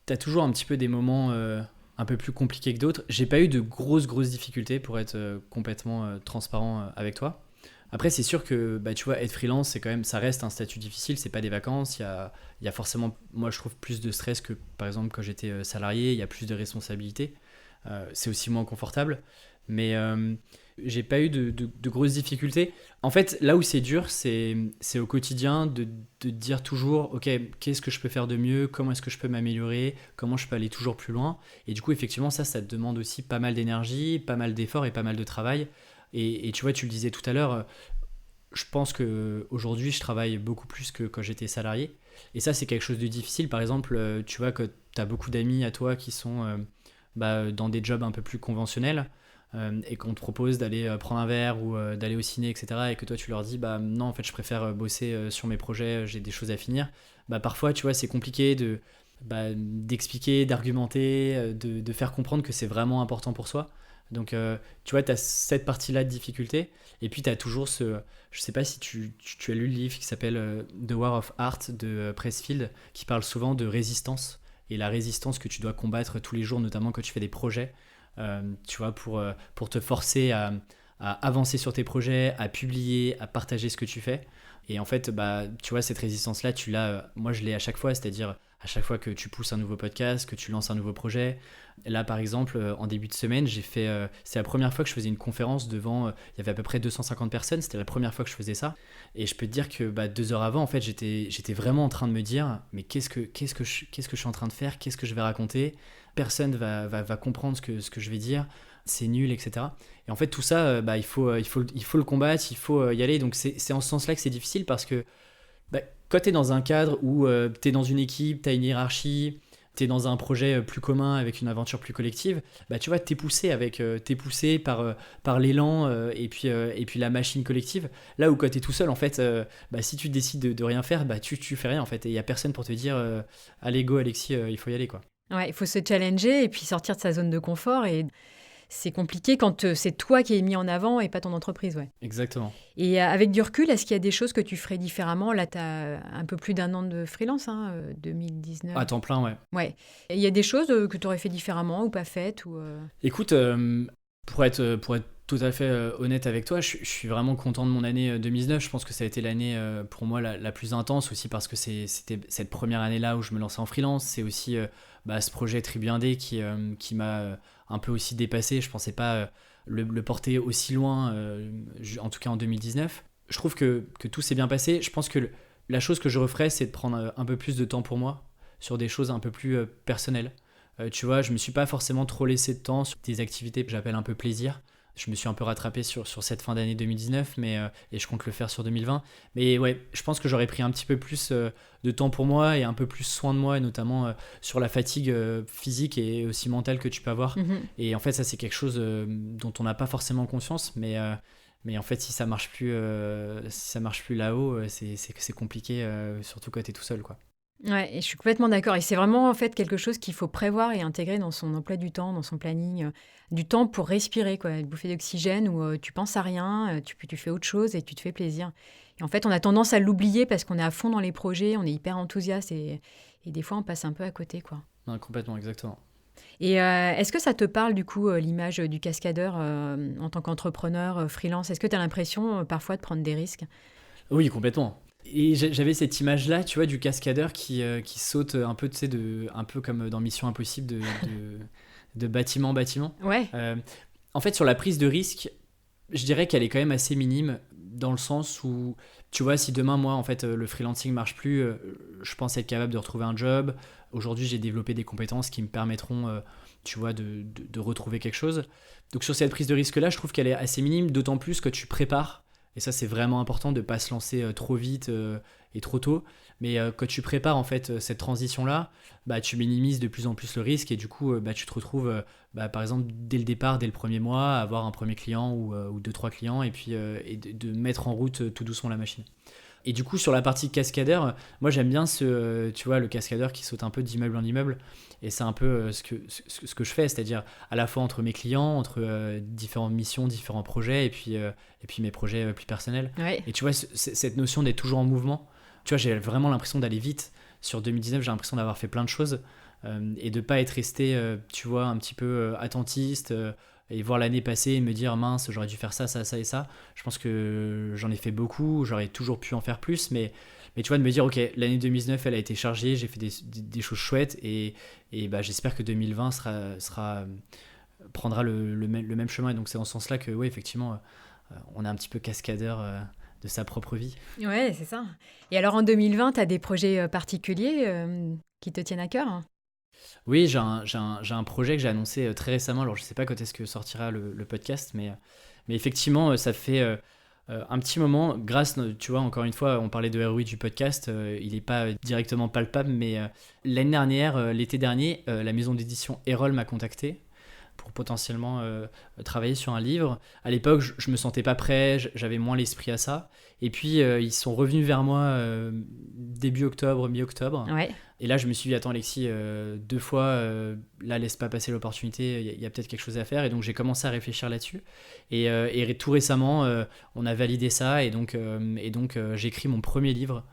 t'as toujours un petit peu des moments un peu plus compliqués que d'autres. J'ai pas eu de grosses difficultés, pour être complètement transparent avec toi. Après, c'est sûr que tu vois, être freelance, c'est quand même, ça reste un statut difficile. C'est pas des vacances. Il y a forcément, moi je trouve, plus de stress que par exemple quand j'étais salarié. Il y a plus de responsabilités. C'est aussi moins confortable. Mais j'ai pas eu de grosses difficultés. En fait, là où c'est dur, c'est au quotidien de dire toujours, ok, qu'est-ce que je peux faire de mieux, comment est-ce que je peux m'améliorer, comment je peux aller toujours plus loin. Et du coup, effectivement, ça te demande aussi pas mal d'énergie, pas mal d'efforts et pas mal de travail. Et tu vois, tu le disais tout à l'heure, je pense qu'aujourd'hui, je travaille beaucoup plus que quand j'étais salarié. Et ça, c'est quelque chose de difficile. Par exemple, tu vois, que tu as beaucoup d'amis à toi qui sont dans des jobs un peu plus conventionnels. et qu'on te propose d'aller prendre un verre ou d'aller au ciné, etc., et que toi tu leur dis bah non, en fait je préfère bosser sur mes projets, j'ai des choses à finir, bah parfois tu vois c'est compliqué d'expliquer, d'argumenter, de faire comprendre que c'est vraiment important pour soi. Donc, tu vois, tu as cette partie-là de difficulté. Et puis, tu as toujours ce. Je sais pas si tu as lu le livre qui s'appelle The War of Art de Pressfield, qui parle souvent de résistance. Et la résistance que tu dois combattre tous les jours, notamment quand tu fais des projets, tu vois, pour te forcer à avancer sur tes projets, à publier, à partager ce que tu fais. Et en fait, bah, tu vois, cette résistance-là, tu l'as. Moi, je l'ai à chaque fois, c'est-à-dire à chaque fois que tu pousses un nouveau podcast, que tu lances un nouveau projet. Là, par exemple, en début de semaine, c'est la première fois que je faisais une conférence devant. Il y avait à peu près 250 personnes. C'était la première fois que je faisais ça. Et je peux te dire que 2 heures avant, en fait, j'étais vraiment en train de me dire, mais qu'est-ce que je suis en train de faire? Qu'est-ce que je vais raconter? Personne va comprendre ce que je vais dire. C'est nul, etc. Et en fait, tout ça, il faut le combattre, il faut y aller. Donc, c'est en ce sens-là que c'est difficile parce que quand tu es dans un cadre où tu es dans une équipe, tu as une hiérarchie, tu es dans un projet plus commun avec une aventure plus collective, tu vois, tu es poussé par l'élan et puis la machine collective. Là où quand tu es tout seul, en fait, si tu décides de rien faire, tu fais rien en fait. Et il n'y a personne pour te dire allez, go Alexis, il faut y aller quoi. Ouais, il faut se challenger et puis sortir de sa zone de confort. Et c'est compliqué quand c'est toi qui es mis en avant et pas ton entreprise. Ouais. Exactement. Et avec du recul, est-ce qu'il y a des choses que tu ferais différemment? Là, tu as un peu plus d'1 an de freelance, 2019. À temps plein, ouais. Ouais. Et il y a des choses que tu aurais fait différemment ou pas faites Écoute, pour être tout à fait honnête avec toi, je suis vraiment content de mon année 2019. Je pense que ça a été l'année pour moi la plus intense aussi parce que c'était cette première année-là où je me lançais en freelance. C'est aussi ce projet Tribu Indé qui m'a un peu aussi dépassé. Je pensais pas le porter aussi loin, en tout cas en 2019. Je trouve que tout s'est bien passé. Je pense que la chose que je referais, c'est de prendre un peu plus de temps pour moi sur des choses un peu plus personnelles. Tu vois, je me suis pas forcément trop laissé de temps sur des activités que j'appelle un peu plaisir. Je me suis un peu rattrapé sur cette fin d'année 2019, et je compte le faire sur 2020. Mais ouais, je pense que j'aurais pris un petit peu plus de temps pour moi et un peu plus soin de moi, et notamment sur la fatigue physique et aussi mentale que tu peux avoir. Et en fait, ça, c'est quelque chose dont on n'a pas forcément conscience, mais en fait, si ça marche plus là-haut, c'est compliqué, surtout quand tu es tout seul, quoi. Ouais, et je suis complètement d'accord. Et c'est vraiment en fait quelque chose qu'il faut prévoir et intégrer dans son emploi du temps, dans son planning, du temps pour respirer, quoi, une bouffée d'oxygène où tu penses à rien, tu fais autre chose et tu te fais plaisir. Et en fait, on a tendance à l'oublier parce qu'on est à fond dans les projets, on est hyper enthousiaste et des fois on passe un peu à côté, quoi. Non, complètement, exactement. Et est-ce que ça te parle du coup l'image du cascadeur en tant qu'entrepreneur freelance? Est-ce que tu as l'impression parfois de prendre des risques? Oui, complètement. Et j'avais cette image-là, tu vois, du cascadeur qui saute un peu, tu sais, un peu comme dans Mission Impossible, de bâtiment en bâtiment. Ouais. En fait, sur la prise de risque, je dirais qu'elle est quand même assez minime, dans le sens où, tu vois, si demain, moi, en fait, le freelancing marche plus, je pense être capable de retrouver un job. Aujourd'hui, j'ai développé des compétences qui me permettront, tu vois, de retrouver quelque chose. Donc, sur cette prise de risque-là, je trouve qu'elle est assez minime, d'autant plus que tu prépares. Et ça, c'est vraiment important de ne pas se lancer trop vite et trop tôt. Mais quand tu prépares en fait cette transition-là, tu minimises de plus en plus le risque et du coup, tu te retrouves, par exemple, dès le départ, dès le premier mois, à avoir un premier client ou 2-3 clients et puis de mettre en route tout doucement la machine. Et du coup, sur la partie cascadeur, moi j'aime bien tu vois, le cascadeur qui saute un peu d'immeuble en immeuble. Et c'est un peu ce que je fais, c'est-à-dire à la fois entre mes clients, entre différentes missions, différents projets, et puis mes projets plus personnels. Ouais. Et tu vois, cette notion d'être toujours en mouvement, tu vois, j'ai vraiment l'impression d'aller vite. Sur 2019, j'ai l'impression d'avoir fait plein de choses et de ne pas être resté, tu vois, un petit peu attentiste et voir l'année passer et me dire mince, j'aurais dû faire ça, ça, ça et ça. Je pense que j'en ai fait beaucoup, j'aurais toujours pu en faire plus, mais tu vois, de me dire, ok, l'année 2019, elle a été chargée, j'ai fait des choses chouettes et j'espère que 2020 prendra le même chemin. Et donc, c'est en ce sens-là que, oui, effectivement, on est un petit peu cascadeur de sa propre vie. Ouais, c'est ça. Et alors, en 2020, tu as des projets particuliers qui te tiennent à cœur? Oui, j'ai un projet que j'ai annoncé très récemment. Alors, je ne sais pas quand est-ce que sortira le podcast, mais effectivement, ça fait un petit moment, grâce, tu vois, encore une fois, on parlait de ROI du podcast, il n'est pas directement palpable, mais l'année dernière, l'été dernier, la maison d'édition Erol m'a contacté pour potentiellement travailler sur un livre. À l'époque, je me sentais pas prêt, j'avais moins l'esprit à ça. Et puis, ils sont revenus vers moi début octobre, mi-octobre. Ouais. Et là, je me suis dit, attends, Alexis, 2 fois, là, laisse pas passer l'opportunité, il y a peut-être quelque chose à faire. Et donc, j'ai commencé à réfléchir là-dessus. Et tout récemment, on a validé ça. Et donc, j'ai écrit mon premier livre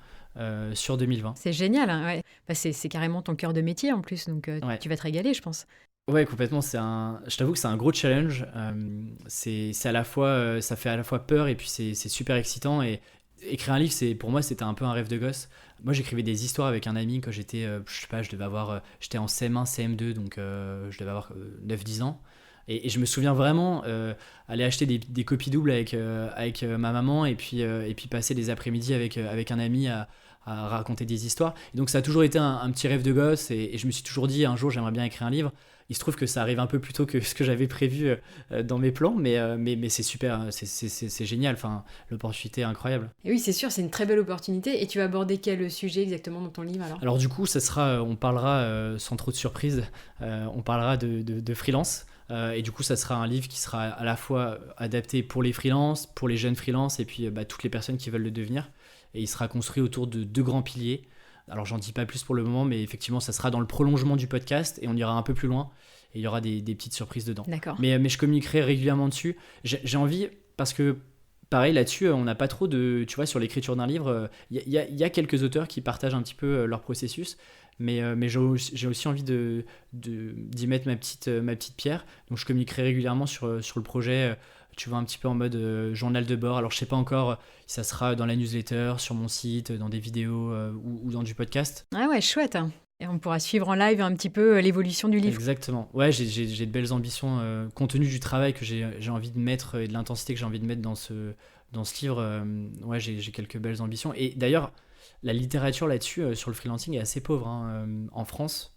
sur 2020. C'est génial, hein, ouais. Bah, c'est carrément ton cœur de métier en plus, donc Ouais. tu vas te régaler, je pense. Ouais, complètement. Je t'avoue que c'est un gros challenge. C'est à la fois, ça fait à la fois peur et puis c'est super excitant. Et écrire un livre, pour moi, c'était un peu un rêve de gosse. Moi, j'écrivais des histoires avec un ami quand j'étais, je sais pas, j'étais en CM1, CM2, donc je devais avoir 9-10 ans. Et je me souviens vraiment aller acheter des copies doubles avec ma maman et puis passer des après-midi avec un ami à raconter des histoires. Et donc ça a toujours été un petit rêve de gosse et je me suis toujours dit un jour j'aimerais bien écrire un livre. Il se trouve que ça arrive un peu plus tôt que ce que j'avais prévu dans mes plans, mais c'est super, c'est génial, enfin, l'opportunité est incroyable. Et oui, c'est sûr, c'est une très belle opportunité. Et tu vas aborder quel sujet exactement dans ton livre alors? Alors du coup, on parlera sans trop de surprise, on parlera de freelance. Et du coup, ça sera un livre qui sera à la fois adapté pour les freelances, pour les jeunes freelances et puis toutes les personnes qui veulent le devenir. Et il sera construit autour de 2 grands piliers. Alors j'en dis pas plus pour le moment, mais effectivement ça sera dans le prolongement du podcast et on ira un peu plus loin et il y aura des petites surprises dedans. D'accord. Mais je communiquerai régulièrement dessus. J'ai envie, parce que pareil là-dessus, on n'a pas trop de... Tu vois, sur l'écriture d'un livre, il y a quelques auteurs qui partagent un petit peu leur processus, mais j'ai aussi envie d'y mettre ma petite pierre. Donc je communiquerai régulièrement sur le projet. Tu vois, un petit peu en mode journal de bord. Alors je sais pas encore si ça sera dans la newsletter, sur mon site, dans des vidéos ou dans du podcast. Ah ouais, chouette, hein. Et on pourra suivre en live un petit peu l'évolution du livre. Exactement. Ouais, j'ai de belles ambitions. Compte tenu du travail que j'ai envie de mettre et de l'intensité que j'ai envie de mettre dans ce livre, ouais, j'ai quelques belles ambitions. Et d'ailleurs, la littérature là-dessus, sur le freelancing, est assez pauvre hein, en France.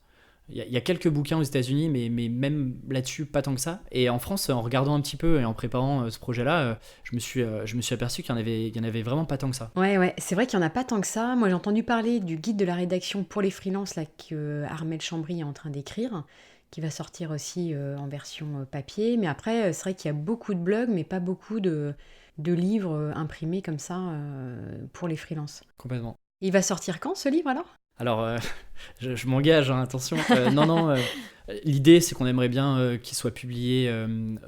Il y a quelques bouquins aux États-Unis, mais même là-dessus, pas tant que ça. Et en France, en regardant un petit peu et en préparant ce projet-là, je me suis aperçu qu'il y en avait vraiment pas tant que ça. Ouais, c'est vrai qu'il n'y en a pas tant que ça. Moi, j'ai entendu parler du guide de la rédaction pour les freelances là, que Armel Chambry est en train d'écrire, qui va sortir aussi en version papier. Mais après, c'est vrai qu'il y a beaucoup de blogs, mais pas beaucoup de livres imprimés comme ça pour les freelances. Complètement. Il va sortir quand, ce livre, alors ? Alors, je m'engage, hein, attention. Non, l'idée, c'est qu'on aimerait bien qu'il soit publié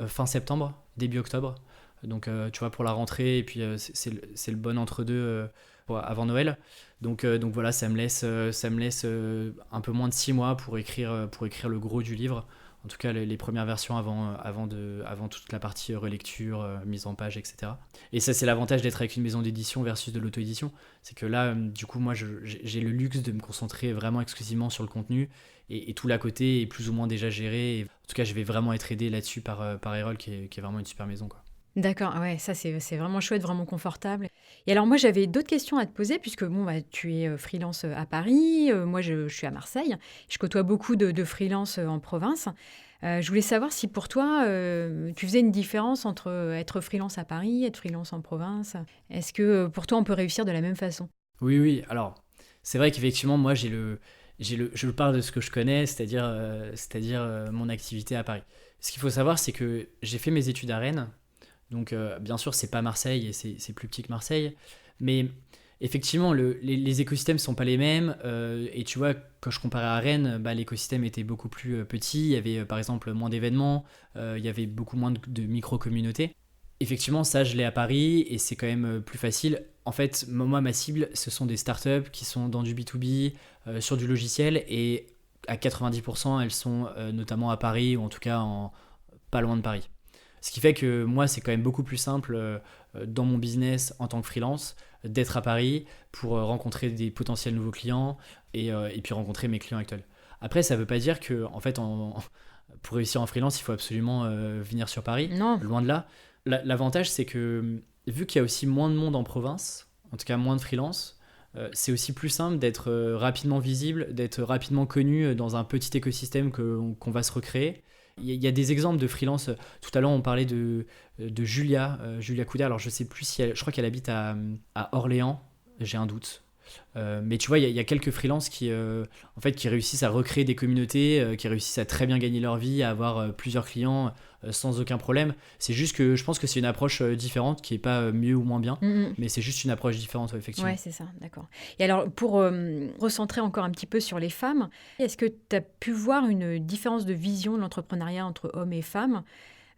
fin septembre, début octobre. Donc, tu vois, pour la rentrée, et puis c'est le bon entre-deux avant Noël. Donc voilà, ça me laisse un peu moins de 6 mois pour écrire le gros du livre. En tout cas, les premières versions avant toute la partie relecture, mise en page, etc. Et ça, c'est l'avantage d'être avec une maison d'édition versus de l'auto-édition. C'est que là, du coup, moi, j'ai le luxe de me concentrer vraiment exclusivement sur le contenu et tout l'à côté est plus ou moins déjà géré. Et en tout cas, je vais vraiment être aidé là-dessus par Erol, qui est vraiment une super maison, quoi. D'accord, ouais, ça c'est vraiment chouette, vraiment confortable. Et alors moi j'avais d'autres questions à te poser puisque bon bah tu es freelance à Paris, moi je suis à Marseille, je côtoie beaucoup de freelance en province. Je voulais savoir si pour toi tu faisais une différence entre être freelance à Paris, être freelance en province. Est-ce que pour toi on peut réussir de la même façon? Oui, alors c'est vrai qu'effectivement moi je parle de ce que je connais, c'est-à-dire mon activité à Paris. Ce qu'il faut savoir, c'est que j'ai fait mes études à Rennes. Donc, bien sûr, c'est pas Marseille et c'est plus petit que Marseille. Mais effectivement, les écosystèmes sont pas les mêmes. Et tu vois, quand je comparais à Rennes, bah, l'écosystème était beaucoup plus petit. Il y avait par exemple moins d'événements. Il y avait beaucoup moins de micro-communautés. Effectivement, ça, je l'ai à Paris et c'est quand même plus facile. En fait, moi, ma cible, ce sont des startups qui sont dans du B2B, sur du logiciel. Et à 90%, elles sont notamment à Paris ou en tout cas pas loin de Paris. Ce qui fait que moi, c'est quand même beaucoup plus simple dans mon business en tant que freelance d'être à Paris pour rencontrer des potentiels nouveaux clients et puis rencontrer mes clients actuels. Après, ça ne veut pas dire que en fait, pour réussir en freelance, il faut absolument venir sur Paris. Non. Loin de là. L'avantage, c'est que vu qu'il y a aussi moins de monde en province, en tout cas moins de freelance, c'est aussi plus simple d'être rapidement visible, d'être rapidement connu dans un petit écosystème qu'on va se recréer. Il y a des exemples de freelance. Tout à l'heure, on parlait de Julia Couder. Alors, je sais plus je crois qu'elle habite à Orléans. J'ai un doute. Mais tu vois, il y a quelques freelances en fait, qui réussissent à recréer des communautés, qui réussissent à très bien gagner leur vie, à avoir plusieurs clients sans aucun problème. C'est juste que je pense que c'est une approche différente, qui n'est pas mieux ou moins bien, mais c'est juste une approche différente, ouais, effectivement. Ouais, c'est ça, d'accord. Et alors, pour recentrer encore un petit peu sur les femmes, est-ce que tu as pu voir une différence de vision de l'entrepreneuriat entre hommes et femmes ?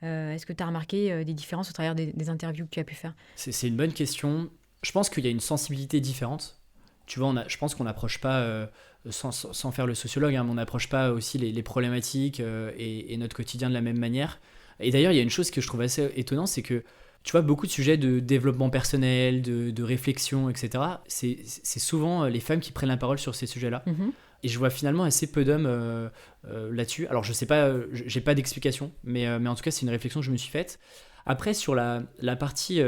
Est-ce que tu as remarqué des différences au travers des interviews que tu as pu faire ? C'est une bonne question. Je pense qu'il y a une sensibilité différente. Tu vois, je pense qu'on n'approche pas, sans faire le sociologue, hein, mais on n'approche pas aussi les problématiques et notre quotidien de la même manière. Et d'ailleurs, il y a une chose que je trouve assez étonnante, c'est que tu vois, beaucoup de sujets de développement personnel, de réflexion, etc., c'est souvent les femmes qui prennent la parole sur ces sujets-là. Et je vois finalement assez peu d'hommes là-dessus. Alors, je sais pas, j'ai pas d'explication, mais en tout cas, c'est une réflexion que je me suis faite. Après, sur la partie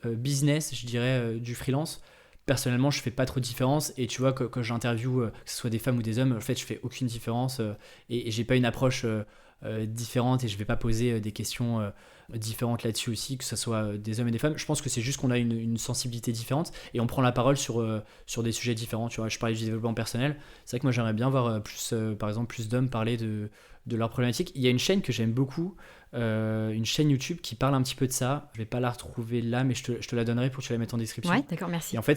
business, je dirais, du freelance, personnellement, je fais pas trop de différence. Et tu vois, quand j'interviewe, que ce soit des femmes ou des hommes, en fait, je fais aucune différence. Et j'ai pas une approche différente et je vais pas poser des questions différentes là-dessus aussi, que ce soit des hommes et des femmes. Je pense que c'est juste qu'on a une sensibilité différente et on prend la parole sur des sujets différents. Tu vois, je parlais du développement personnel. C'est vrai que moi, j'aimerais bien voir par exemple, plus d'hommes parler de leurs problématiques. Il y a une chaîne que j'aime beaucoup, une chaîne YouTube qui parle un petit peu de ça. Je vais pas la retrouver là, mais je te la donnerai pour que tu la mettes en description. Ouais, d'accord, merci. Et en fait,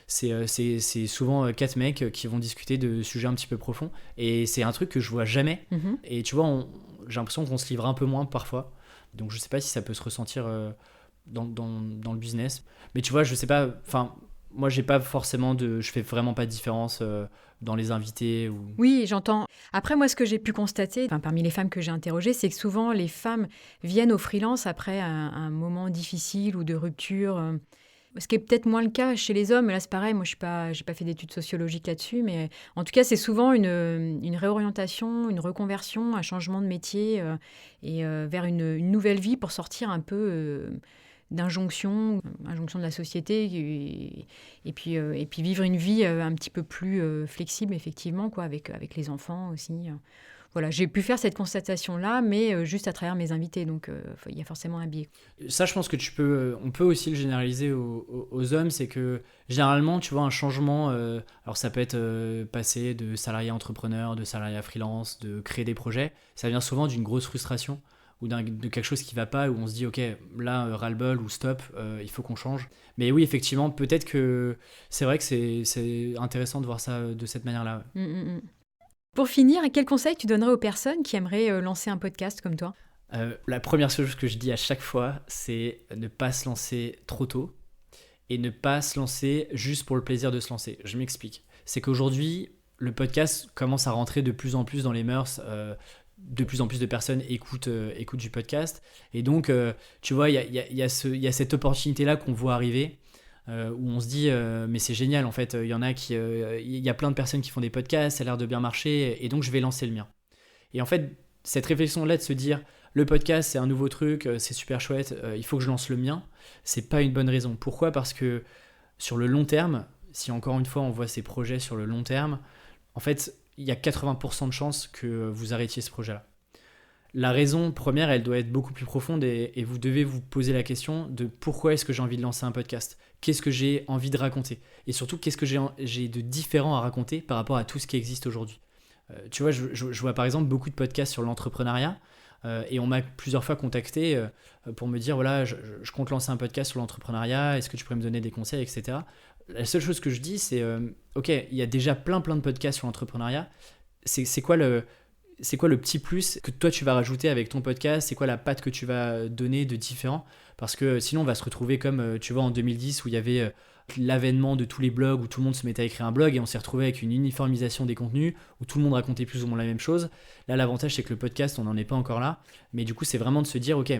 c'est souvent 4 mecs qui vont discuter de sujets un petit peu profonds. Et c'est un truc que je vois jamais. Et tu vois, j'ai l'impression qu'on se livre un peu moins parfois. Donc je sais pas si ça peut se ressentir dans le business. Mais tu vois, je sais pas. Enfin, moi, je fais vraiment pas de différence dans les invités. Oui, j'entends. Après, moi, ce que j'ai pu constater, parmi les femmes que j'ai interrogées, c'est que souvent, les femmes viennent au freelance après un moment difficile ou de rupture. Ce qui est peut-être moins le cas chez les hommes. Là, c'est pareil, moi, j'ai pas fait d'études sociologiques là-dessus, mais en tout cas, c'est souvent une réorientation, une reconversion, un changement de métier vers une nouvelle vie pour sortir un peu d'injonction de la société et puis vivre une vie un petit peu plus flexible, effectivement, quoi, avec les enfants aussi. Voilà, j'ai pu faire cette constatation-là, mais juste à travers mes invités, donc il y a forcément un biais. Ça, je pense que on peut aussi le généraliser aux hommes, c'est que généralement, tu vois, un changement, alors ça peut être passer de salarié entrepreneur, de salarié à freelance, de créer des projets, ça vient souvent d'une grosse frustration ou de quelque chose qui va pas, où on se dit, ok, là, ras-le-bol ou stop, il faut qu'on change. Mais oui, effectivement, peut-être que c'est vrai que c'est intéressant de voir ça de cette manière-là. Pour finir, quel conseil tu donnerais aux personnes qui aimeraient lancer un podcast comme toi ? La première chose que je dis à chaque fois, c'est ne pas se lancer trop tôt et ne pas se lancer juste pour le plaisir de se lancer. Je m'explique. C'est qu'aujourd'hui, le podcast commence à rentrer de plus en plus dans les mœurs. De plus en plus de personnes écoutent du podcast. Et donc, tu vois, il y a cette opportunité-là qu'on voit arriver. Où on se dit mais c'est génial en fait, il y a plein de personnes qui font des podcasts, ça a l'air de bien marcher et donc je vais lancer le mien. Et en fait, cette réflexion là de se dire le podcast c'est un nouveau truc, c'est super chouette, il faut que je lance le mien, c'est pas une bonne raison. Pourquoi ? Parce que sur le long terme, si encore une fois on voit ces projets sur le long terme, en fait il y a 80% de chances que vous arrêtiez ce projet là. La raison première, elle doit être beaucoup plus profonde et vous devez vous poser la question de pourquoi est-ce que j'ai envie de lancer un podcast ? Qu'est-ce que j'ai envie de raconter ? Et surtout, qu'est-ce que j'ai de différent à raconter par rapport à tout ce qui existe aujourd'hui ? Tu vois, je vois par exemple beaucoup de podcasts sur l'entrepreneuriat et on m'a plusieurs fois contacté pour me dire, voilà, je compte lancer un podcast sur l'entrepreneuriat, est-ce que tu pourrais me donner des conseils, etc. La seule chose que je dis, c'est, ok, il y a déjà plein de podcasts sur l'entrepreneuriat, c'est quoi le petit plus que toi tu vas rajouter avec ton podcast ? C'est quoi la patte que tu vas donner de différent ? Parce que sinon on va se retrouver comme tu vois en 2010 où il y avait l'avènement de tous les blogs, où tout le monde se mettait à écrire un blog et on s'est retrouvé avec une uniformisation des contenus où tout le monde racontait plus ou moins la même chose. Là l'avantage c'est que le podcast on n'en est pas encore là, mais du coup c'est vraiment de se dire ok,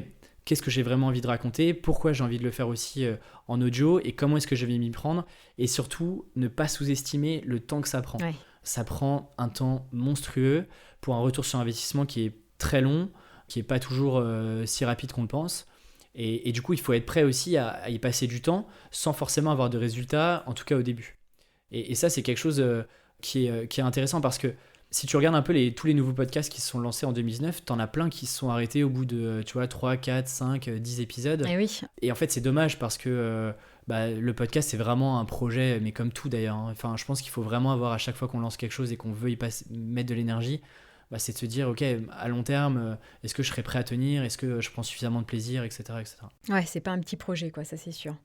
qu'est-ce que j'ai vraiment envie de raconter, pourquoi j'ai envie de le faire aussi en audio et comment est-ce que je vais m'y prendre, et surtout ne pas sous-estimer le temps que ça prend. Ouais. Ça prend un temps monstrueux pour un retour sur investissement qui est très long, qui n'est pas toujours si rapide qu'on le pense. Et du coup, il faut être prêt aussi à y passer du temps sans forcément avoir de résultats, en tout cas au début. Et ça, c'est quelque chose qui est intéressant parce que si tu regardes un peu tous les nouveaux podcasts qui se sont lancés en 2019, t'en as plein qui se sont arrêtés au bout de 3, 4, 5, 10 épisodes. Et oui. Et en fait, c'est dommage parce que le podcast c'est vraiment un projet, mais comme tout d'ailleurs, hein. Enfin, je pense qu'il faut vraiment avoir à chaque fois qu'on lance quelque chose et qu'on veut mettre de l'énergie, c'est de se dire ok, à long terme, est-ce que je serai prêt à tenir, est-ce que je prends suffisamment de plaisir, etc., etc. Ouais, c'est pas un petit projet, quoi, ça c'est sûr.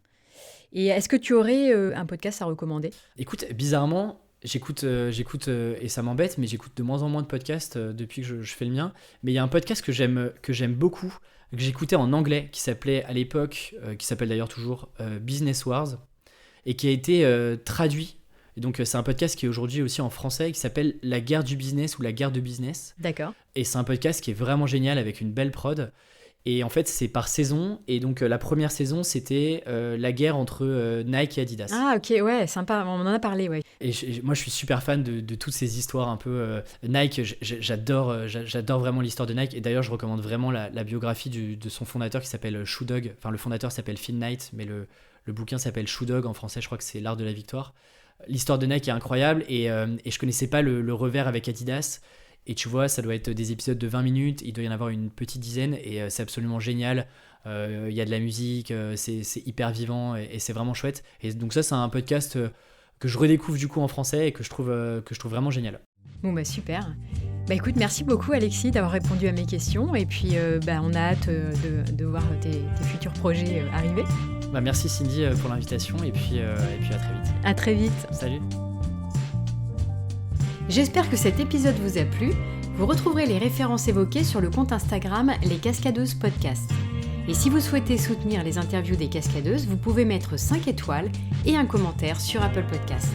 Et est-ce que tu aurais un podcast à recommander ? Écoute, bizarrement, j'écoute et ça m'embête, mais j'écoute de moins en moins de podcasts depuis que je fais le mien. Mais il y a un podcast que j'aime beaucoup, que j'écoutais en anglais, qui s'appelait à l'époque, qui s'appelle d'ailleurs toujours Business Wars, et qui a été traduit. Et donc c'est un podcast qui est aujourd'hui aussi en français, qui s'appelle La guerre du business ou La guerre de business. D'accord. Et c'est un podcast qui est vraiment génial avec une belle prod. Et en fait, c'est par saison. Et donc, la première saison, c'était la guerre entre Nike et Adidas. Ah, ok, ouais, sympa. On en a parlé, ouais. Et moi, je suis super fan de toutes ces histoires un peu... Nike, j'adore vraiment l'histoire de Nike. Et d'ailleurs, je recommande vraiment la biographie de son fondateur qui s'appelle Shoe Dog. Enfin, le fondateur s'appelle Phil Knight, mais le bouquin s'appelle Shoe Dog. En français, je crois que c'est L'art de la victoire. L'histoire de Nike est incroyable. Et je connaissais pas le revers avec Adidas. Et tu vois, ça doit être des épisodes de 20 minutes, il doit y en avoir une petite dizaine, et c'est absolument génial. Il y a de la musique, c'est hyper vivant, et c'est vraiment chouette. Et donc ça, c'est un podcast que je redécouvre du coup en français, et que je trouve vraiment génial. Bon, super. Écoute, merci beaucoup Alexis d'avoir répondu à mes questions, et puis on a hâte de voir tes futurs projets arriver. Merci Cindy pour l'invitation, et puis à très vite. À très vite. Salut. J'espère que cet épisode vous a plu. Vous retrouverez les références évoquées sur le compte Instagram Les Cascadeuses Podcast. Et si vous souhaitez soutenir les interviews des cascadeuses, vous pouvez mettre 5 étoiles et un commentaire sur Apple Podcast.